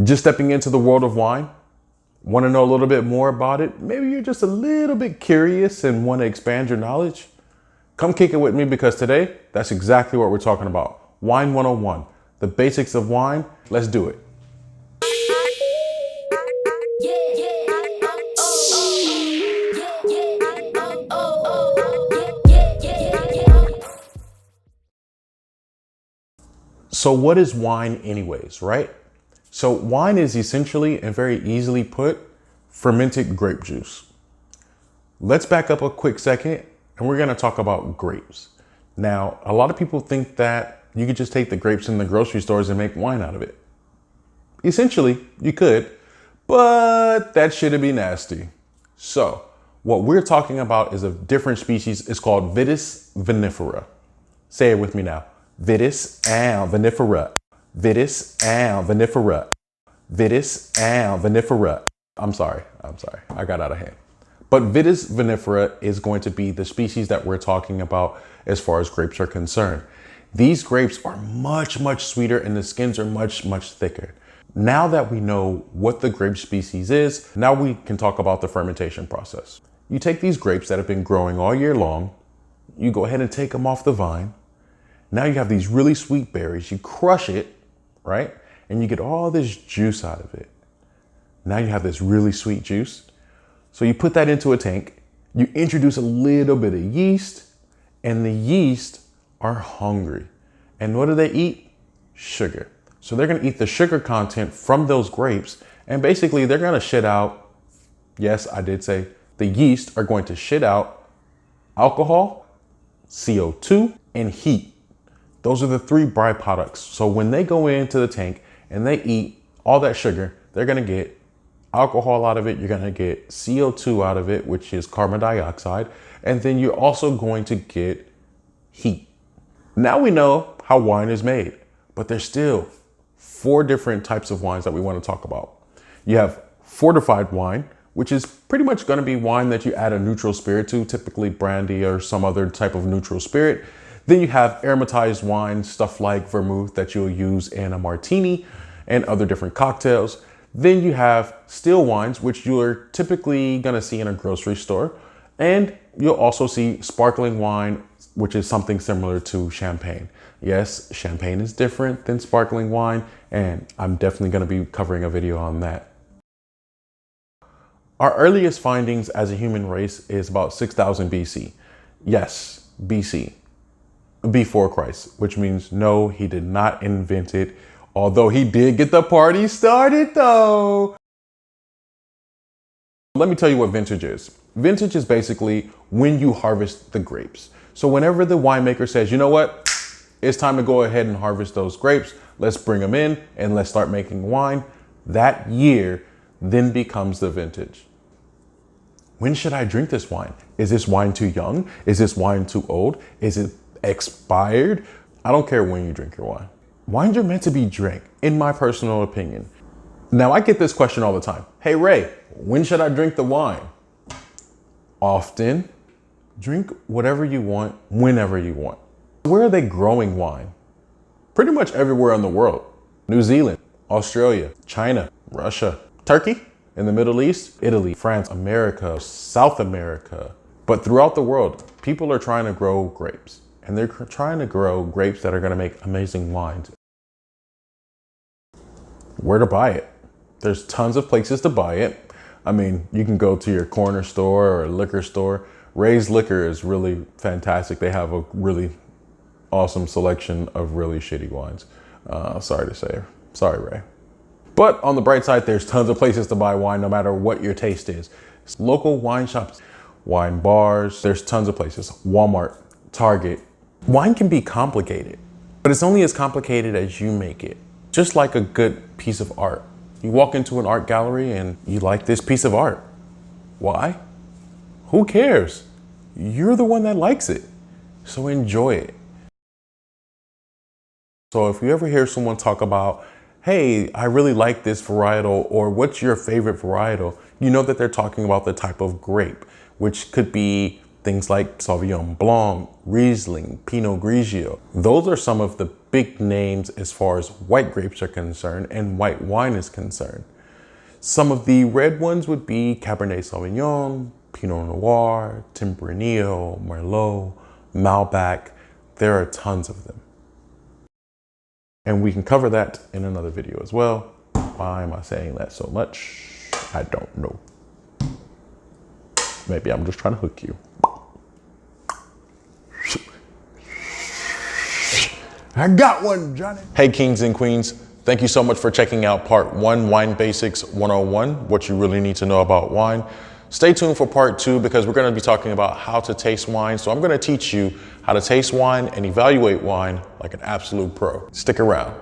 Just stepping into the world of wine? Want to know a little bit more about it? Maybe you're just a little bit curious and want to expand your knowledge? Come kick it with me, because today, that's exactly what we're talking about. Wine 101, the basics of wine. Let's do it. So what is wine anyways, right? So wine is essentially, and very easily put, fermented grape juice. Let's back up a quick second and we're gonna talk about grapes. Now, a lot of people think that you could just take the grapes in the grocery stores and make wine out of it. Essentially, you could, but that shit'd be nasty. So what we're talking about is a different species. It's called Vitis vinifera. Say it with me now. Vitis vinifera. Vitis vinifera. Vitis vinifera. I'm sorry. I got out of hand. But Vitis vinifera is going to be the species that we're talking about as far as grapes are concerned. These grapes are much, much sweeter and the skins are much, much thicker. Now that we know what the grape species is, now we can talk about the fermentation process. You take these grapes that have been growing all year long, you go ahead and take them off the vine. Now you have these really sweet berries, you crush it, right? And you get all this juice out of it. Now you have this really sweet juice. So you put that into a tank, you introduce a little bit of yeast, and the yeast are hungry. And what do they eat? Sugar. So they're gonna eat the sugar content from those grapes, and basically they're gonna shit out, yes, I did say, the yeast are going to shit out alcohol, CO2, and heat. Those are the three byproducts. So when they go into the tank and they eat all that sugar, they're gonna get alcohol out of it, you're gonna get CO2 out of it, which is carbon dioxide, and then you're also going to get heat. Now we know how wine is made, but there's still 4 different types of wines that we want to talk about. You have fortified wine, which is pretty much gonna be wine that you add a neutral spirit to, typically brandy or some other type of neutral spirit. Then you have aromatized wine, stuff like vermouth that you'll use in a martini and other different cocktails. Then you have still wines, which you're typically gonna see in a grocery store. And you'll also see sparkling wine, which is something similar to champagne. Yes, champagne is different than sparkling wine, and I'm definitely gonna be covering a video on that. Our earliest findings as a human race is about 6,000 BC. Yes, BC. Before Christ, which means no, he did not invent it, although he did get the party started though. Let me tell you what vintage is. Vintage is basically when you harvest the grapes. So whenever the winemaker says, you know what, it's time to go ahead and harvest those grapes, let's bring them in and let's start making wine, that year then becomes the vintage. When should I drink this wine? Is this wine too young? Is this wine too old? Is it expired? I don't care when you drink your wine. Wines are meant to be drank, in my personal opinion. Now, I get this question all the time. Hey, Ray, when should I drink the wine? Often. Drink whatever you want, whenever you want. Where are they growing wine? Pretty much everywhere in the world. New Zealand, Australia, China, Russia, Turkey, in the Middle East, Italy, France, America, South America. But throughout the world, people are trying to grow grapes. And they're trying to grow grapes that are gonna make amazing wines. Where to buy it? There's tons of places to buy it. I mean, you can go to your corner store or a liquor store. Ray's Liquor is really fantastic. They have a really awesome selection of really shitty wines. Sorry to say, sorry, Ray. But on the bright side, there's tons of places to buy wine no matter what your taste is. Local wine shops, wine bars, there's tons of places. Walmart, Target. Wine can be complicated, but it's only as complicated as you make it. Just like a good piece of art. You walk into an art gallery and you like this piece of art. Why? Who cares? You're the one that likes it. So enjoy it. So if you ever hear someone talk about, hey, I really like this varietal, or what's your favorite varietal, you know that they're talking about the type of grape, which could be Things like Sauvignon Blanc, Riesling, Pinot Grigio. Those are some of the big names as far as white grapes are concerned and white wine is concerned. Some of the red ones would be Cabernet Sauvignon, Pinot Noir, Tempranillo, Merlot, Malbec. There are tons of them. And we can cover that in another video as well. Why am I saying that so much? I don't know. Maybe I'm just trying to hook you. I got one, Johnny. Hey, kings and queens. Thank you so much for checking out part 1, Wine Basics 101, what you really need to know about wine. Stay tuned for part 2 because we're going to be talking about how to taste wine. So I'm going to teach you how to taste wine and evaluate wine like an absolute pro. Stick around.